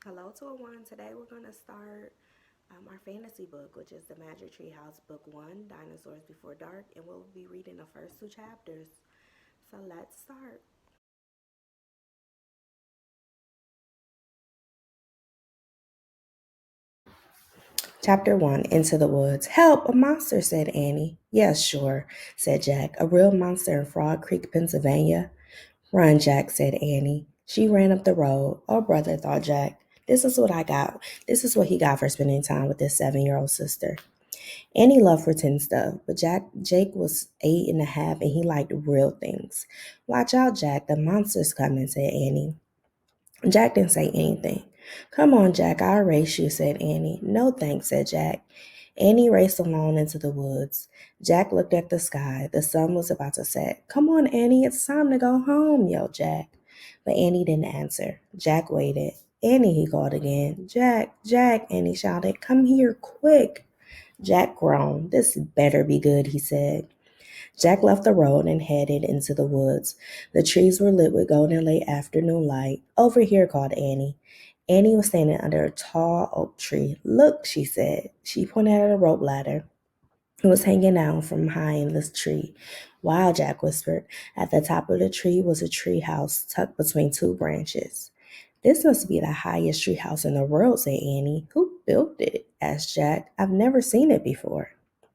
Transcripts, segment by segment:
Hello to everyone. Today we're going to start our fantasy book, which is the Magic Tree House Book 1, Dinosaurs Before Dark, and we'll be reading the first two chapters. So let's start. Chapter 1, Into the Woods. Help, a monster, said Annie. Yes, sure, said Jack. A real monster in Frog Creek, Pennsylvania. Run, Jack, said Annie. She ran up the road. Oh, brother, thought Jack. This is what I got. This is what he got for spending time with his 7-year-old sister. Annie loved pretend stuff, but Jake was 8.5 and he liked real things. Watch out, Jack, the monster's coming, said Annie. Jack didn't say anything. Come on, Jack, I'll race you, said Annie. No thanks, said Jack. Annie raced alone into the woods. Jack looked at the sky. The sun was about to set. Come on, Annie, it's time to go home, yelled Jack. But Annie didn't answer. Jack waited. Annie, he called again. Jack, Jack, Annie shouted. Come here, quick. Jack groaned. This better be good, he said. Jack left the road and headed into the woods. The trees were lit with golden late afternoon light. Over here, called Annie. Annie was standing under a tall oak tree. Look, she said. She pointed at a rope ladder. It was hanging down from high in the tree. Wow, Jack whispered. At the top of the tree was a tree house tucked between two branches. This must be the highest tree house in the world, said Annie. Who built it? Asked Jack. I've never seen it before.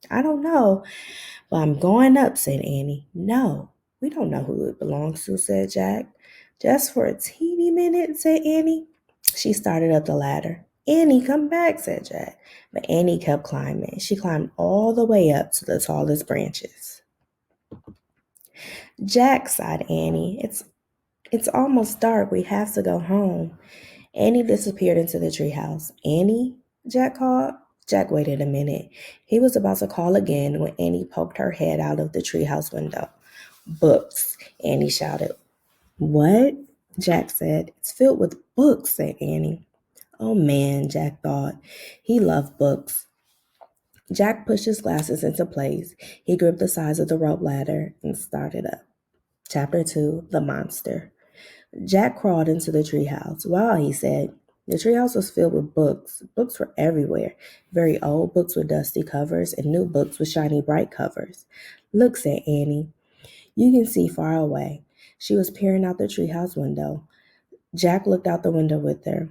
I don't know, but I'm going up, said Annie. No, we don't know who it belongs to, said Jack. Just for a teeny minute, said Annie. She started up the ladder. Annie, come back, said Jack. But Annie kept climbing. She climbed all the way up to the tallest branches. Jack, sighed Annie. It's almost dark. We have to go home. Annie disappeared into the treehouse. Annie? Jack called. Jack waited a minute. He was about to call again when Annie poked her head out of the treehouse window. Books, Annie shouted. What? Jack said. It's filled with books, said Annie. Oh man, Jack thought. He loved books. Jack pushed his glasses into place. He gripped the sides of the rope ladder and started up. Chapter 2, The Monster. Jack crawled into the treehouse. Wow, he said. The treehouse was filled with books. Books were everywhere. Very old books with dusty covers and new books with shiny bright covers. Look, said Annie. You can see far away. She was peering out the treehouse window. Jack looked out the window with her.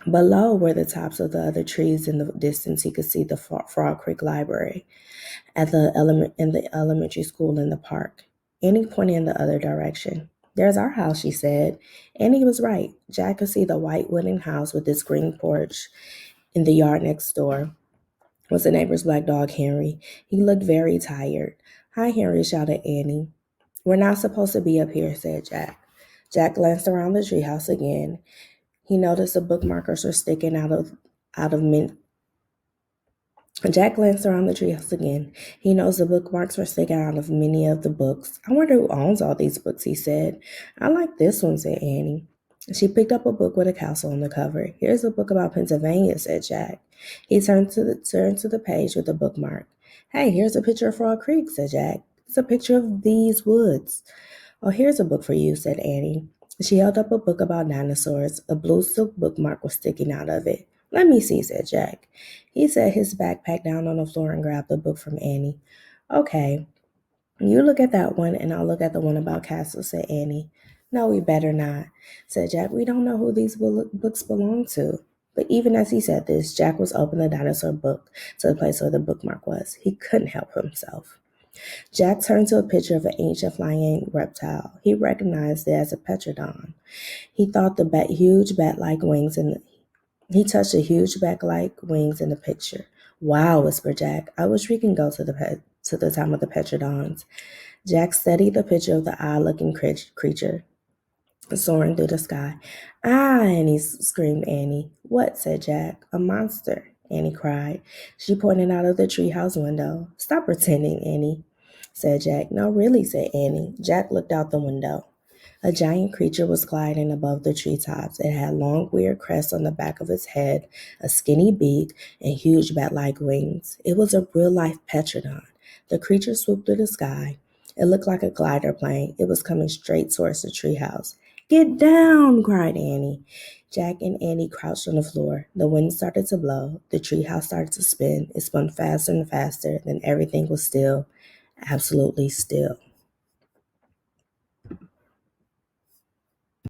Below were the tops of the other trees. In the distance, he could see the Frog Creek Library in the elementary school in the park. Annie pointed in the other direction. There's our house, she said. Annie was right. Jack could see the white wooden house with its green porch. In the yard next door was the neighbor's black dog, Henry. He looked very tired. Hi, Henry, shouted Annie. We're not supposed to be up here, said Jack. Jack glanced around the treehouse again. He noticed the bookmarkers were sticking out of min- Jack glanced around the treehouse again. He noticed the bookmarks were sticking out of many of the books. I wonder who owns all these books, he said. I like this one, said Annie. She picked up a book with a castle on the cover. Here's a book about Pennsylvania, said Jack. He turned to the page with the bookmark. Hey, here's a picture of Frog Creek, said Jack. It's a picture of these woods. Oh, here's a book for you, said Annie. She held up a book about dinosaurs. A blue silk bookmark was sticking out of it. Let me see, said Jack. He set his backpack down on the floor and grabbed the book from Annie. Okay, you look at that one and I'll look at the one about castles, said Annie. No, we better not, said Jack. We don't know who these books belong to. But even as he said this, Jack was opening the dinosaur book to the place where the bookmark was. He couldn't help himself. Jack turned to a picture of an ancient flying reptile. He recognized it as a petrodon. He thought the huge bat-like wings in the He touched the huge bat-like wings in the picture. Wow, whispered Jack. I wish we can go to the time of the petrodons. Jack studied the picture of the odd-looking creature soaring through the sky. Ah, Annie, screamed Annie. What, said Jack. A monster, Annie cried. She pointed out of the treehouse window. Stop pretending, Annie, said Jack. No, really, said Annie. Jack looked out the window. A giant creature was gliding above the treetops. It had long, weird crests on the back of its head, a skinny beak, and huge bat-like wings. It was a real-life petrodon. The creature swooped through the sky. It looked like a glider plane. It was coming straight towards the treehouse. Get down, cried Annie. Jack and Annie crouched on the floor. The wind started to blow. The treehouse started to spin. It spun faster and faster. Then everything was still, absolutely still.